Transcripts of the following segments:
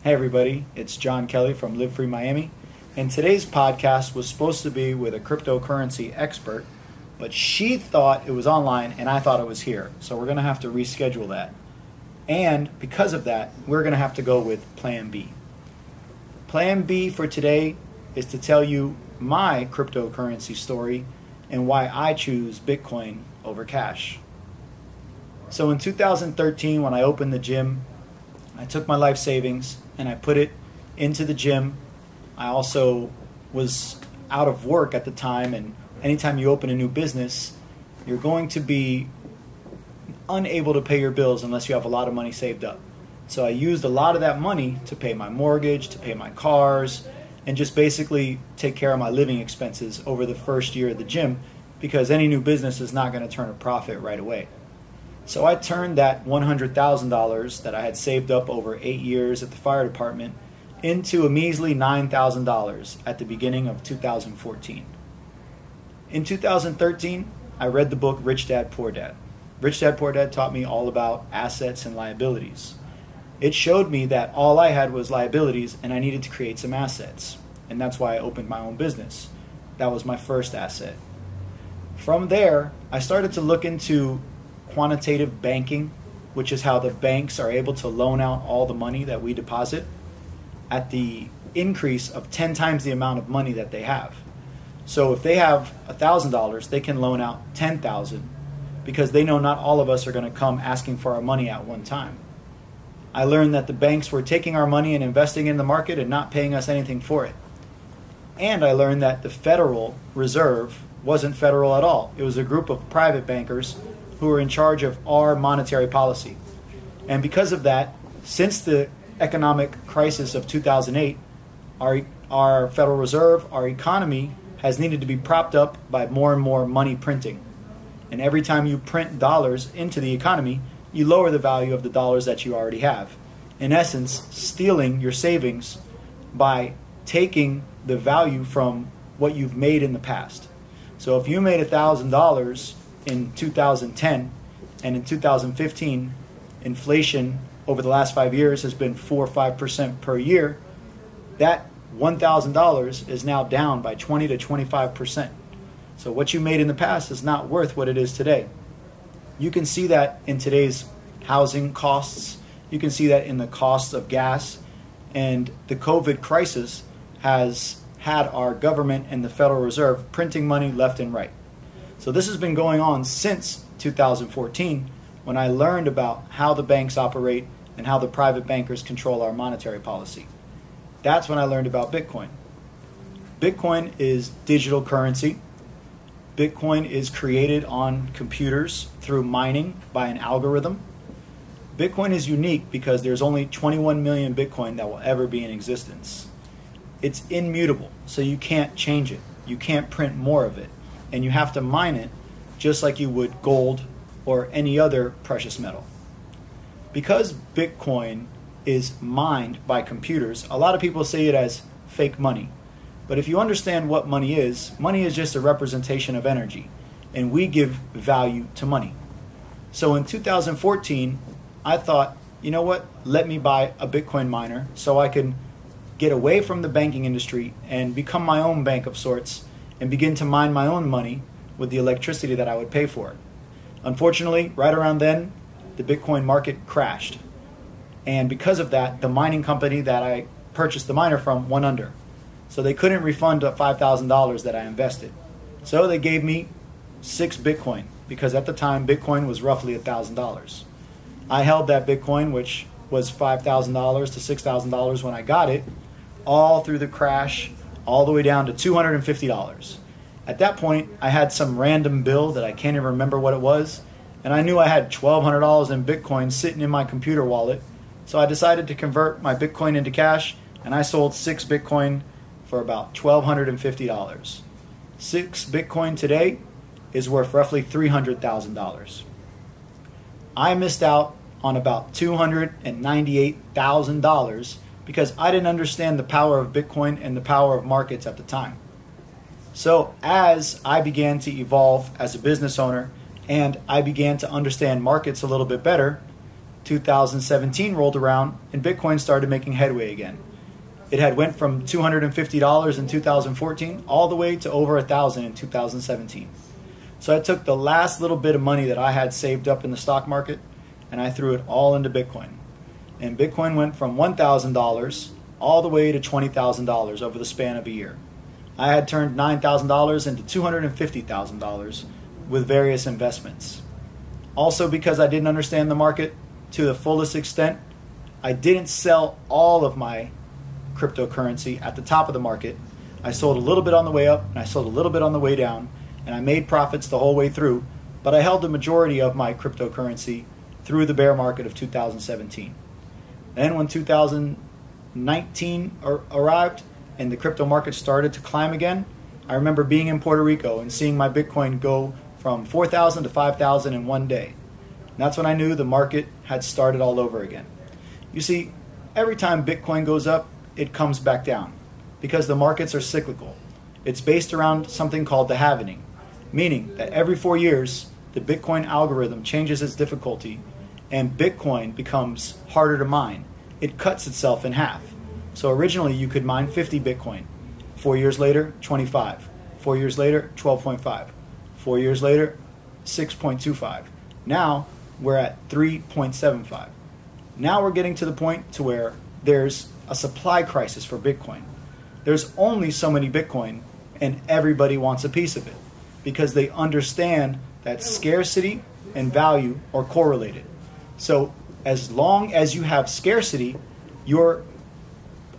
Hey everybody, it's John Kelly from Live Free Miami, and today's podcast was supposed to be with a cryptocurrency expert, but she thought it was online and I thought it was here, so we're going to have to reschedule that. And because of that, we're going to have to go with Plan B. Plan B for today is to tell you my cryptocurrency story and why I choose Bitcoin over cash. So in 2013, when I opened the gym, I took my life savings and I put it into the gym. I also was out of work at the time, and anytime you open a new business, you're going to be unable to pay your bills unless you have a lot of money saved up. So I used a lot of that money to pay my mortgage, to pay my cars, and just basically take care of my living expenses over the first year of the gym, because any new business is not going to turn a profit right away. So I turned that $100,000 that I had saved up over 8 years at the fire department into a measly $9,000 at the beginning of 2014. In 2013, I read the book Rich Dad, Poor Dad. Rich Dad, Poor Dad taught me all about assets and liabilities. It showed me that all I had was liabilities and I needed to create some assets. And that's why I opened my own business. That was my first asset. From there, I started to look into quantitative banking, which is how the banks are able to loan out all the money that we deposit at the increase of 10 times the amount of money that they have. So if they have $1,000, they can loan out $10,000 because they know not all of us are going to come asking for our money at one time. I learned that the banks were taking our money and investing in the market and not paying us anything for it. And I learned that the Federal Reserve wasn't federal at all. It was a group of private bankers who were in charge of our monetary policy. And because of that, since the economic crisis of 2008, our Federal Reserve, our economy, has needed to be propped up by more and more money printing. And every time you print dollars into the economy, you lower the value of the dollars that you already have. In essence, stealing your savings by taking the value from what you've made in the past. So if you made $1,000 in 2010 and in 2015, inflation over the last 5 years has been 4 or 5% per year, that $1,000 is now down by 20 to 25%. So what you made in the past is not worth what it is today. You can see that in today's housing costs. You can see that in the costs of gas. And the COVID crisis has had our government and the Federal Reserve printing money left and right. So this has been going on since 2014, when I learned about how the banks operate and how the private bankers control our monetary policy. That's when I learned about Bitcoin. Bitcoin is digital currency. Bitcoin is created on computers through mining by an algorithm. Bitcoin is unique because there's only 21 million Bitcoin that will ever be in existence. It's immutable, so you can't change it. You can't print more of it. And you have to mine it just like you would gold or any other precious metal. Because Bitcoin is mined by computers, a lot of people see it as fake money. But if you understand what money is just a representation of energy, and we give value to money. So in 2014, I thought, you know what, let me buy a Bitcoin miner so I can get away from the banking industry and become my own bank of sorts and begin to mine my own money with the electricity that I would pay for it. Unfortunately, right around then, the Bitcoin market crashed. And because of that, the mining company that I purchased the miner from went under. So they couldn't refund the $5,000 that I invested. So they gave me 6 Bitcoin, because at the time, Bitcoin was roughly $1,000. I held that Bitcoin, which was $5,000 to $6,000 when I got it, all through the crash, all the way down to $250. At that point, I had some random bill that I can't even remember what it was, and I knew I had $1,200 in Bitcoin sitting in my computer wallet, so I decided to convert my Bitcoin into cash, and I sold 6 Bitcoin for about $1,250. 6 Bitcoin today is worth roughly $300,000. I missed out on about $298,000 because I didn't understand the power of Bitcoin and the power of markets at the time. So as I began to evolve as a business owner and I began to understand markets a little bit better, 2017 rolled around and Bitcoin started making headway again. It had went from $250 in 2014 all the way to over $1,000 in 2017. So I took the last little bit of money that I had saved up in the stock market and I threw it all into Bitcoin. And Bitcoin went from $1,000 all the way to $20,000 over the span of a year. I had turned $9,000 into $250,000 with various investments. Also, because I didn't understand the market to the fullest extent, I didn't sell all of my cryptocurrency at the top of the market. I sold a little bit on the way up and I sold a little bit on the way down, and I made profits the whole way through, but I held the majority of my cryptocurrency through the bear market of 2017. Then when 2019 arrived and the crypto market started to climb again, I remember being in Puerto Rico and seeing my Bitcoin go from 4,000 to 5,000 in one day. And that's when I knew the market had started all over again. You see, every time Bitcoin goes up, it comes back down because the markets are cyclical. It's based around something called the halvening, meaning that every 4 years, the Bitcoin algorithm changes its difficulty and Bitcoin becomes harder to mine. It cuts itself in half. So originally you could mine 50 Bitcoin. 4 years later, 25. 4 years later, 12.5. 4 years later, 6.25. Now we're at 3.75. Now we're getting to the point to where there's a supply crisis for Bitcoin. There's only so many Bitcoin and everybody wants a piece of it because they understand that scarcity and value are correlated. So as long as you have scarcity, your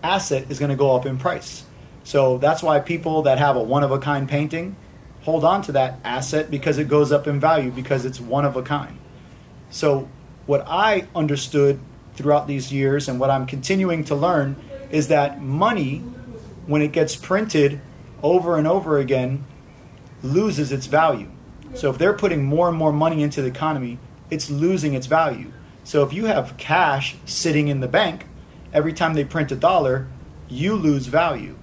asset is going to go up in price. So that's why people that have a one-of-a-kind painting hold on to that asset because it goes up in value because it's one of a kind. So what I understood throughout these years and what I'm continuing to learn is that money, when it gets printed over and over again, loses its value. So if they're putting more and more money into the economy, it's losing its value. So if you have cash sitting in the bank, every time they print a dollar, you lose value.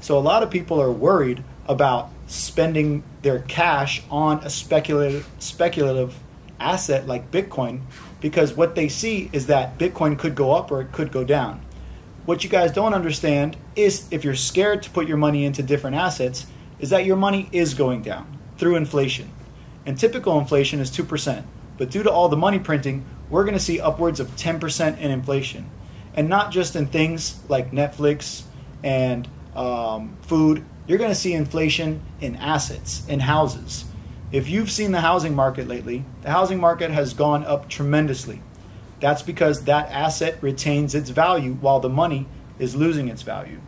So a lot of people are worried about spending their cash on a speculative asset like Bitcoin because what they see is that Bitcoin could go up or it could go down. What you guys don't understand is if you're scared to put your money into different assets, is that your money is going down through inflation. And typical inflation is 2%. But due to all the money printing, we're going to see upwards of 10% in inflation. And not just in things like Netflix and food. You're going to see inflation in assets, in houses. If you've seen the housing market lately, the housing market has gone up tremendously. That's because that asset retains its value while the money is losing its value.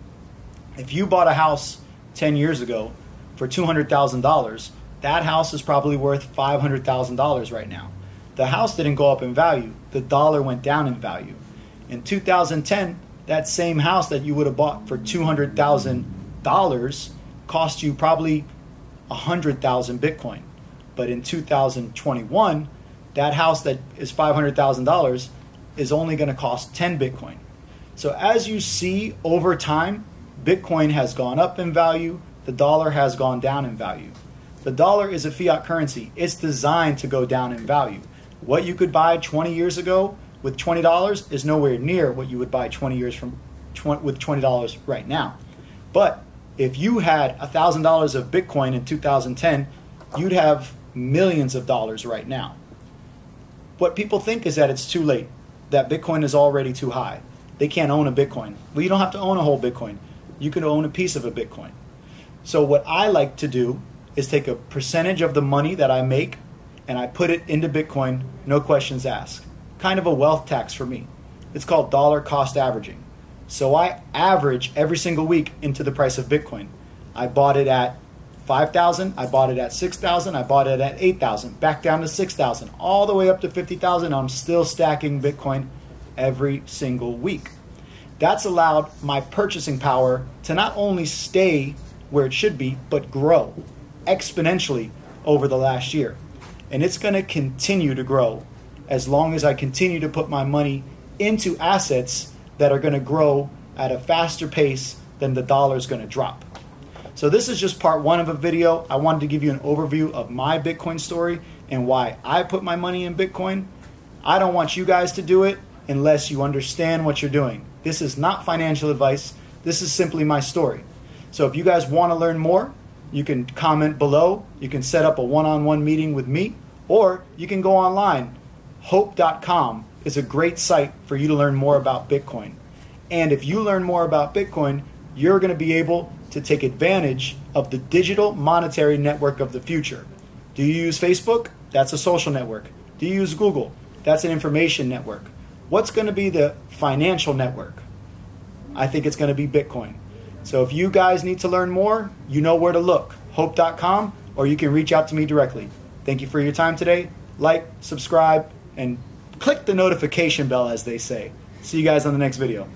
If you bought a house 10 years ago for $200,000, that house is probably worth $500,000 right now. The house didn't go up in value. The dollar went down in value. In 2010, that same house that you would have bought for $200,000 cost you probably 100,000 Bitcoin. But in 2021, that house that is $500,000 is only going to cost 10 Bitcoin. So as you see over time, Bitcoin has gone up in value, the dollar has gone down in value. The dollar is a fiat currency. It's designed to go down in value. What you could buy 20 years ago with $20 is nowhere near what you would buy 20 years from with $20 right now. But if you had $1,000 of Bitcoin in 2010, you'd have millions of dollars right now. What people think is that it's too late, that Bitcoin is already too high. They can't own a Bitcoin. Well, you don't have to own a whole Bitcoin. You can own a piece of a Bitcoin. So what I like to do is take a percentage of the money that I make and I put it into Bitcoin, no questions asked. Kind of a wealth tax for me. It's called dollar cost averaging. So I average every single week into the price of Bitcoin. I bought it at 5,000, I bought it at 6,000, I bought it at 8,000, back down to 6,000, all the way up to 50,000. I'm still stacking Bitcoin every single week. That's allowed my purchasing power to not only stay where it should be, but grow exponentially over the last year. And it's going to continue to grow as long as I continue to put my money into assets that are going to grow at a faster pace than the dollar is going to drop. So this is just part one of a video. I wanted to give you an overview of my Bitcoin story and why I put my money in Bitcoin. I don't want you guys to do it unless you understand what you're doing. This is not financial advice. This is simply my story. So if you guys want to learn more, you can comment below. You can set up a one-on-one meeting with me, or you can go online. Hope.com is a great site for you to learn more about Bitcoin. And if you learn more about Bitcoin, you're going to be able to take advantage of the digital monetary network of the future. Do you use Facebook? That's a social network. Do you use Google? That's an information network. What's going to be the financial network? I think it's going to be Bitcoin. So if you guys need to learn more, you know where to look. Hope.com, or you can reach out to me directly. Thank you for your time today. Like, subscribe, and click the notification bell, as they say. See you guys on the next video.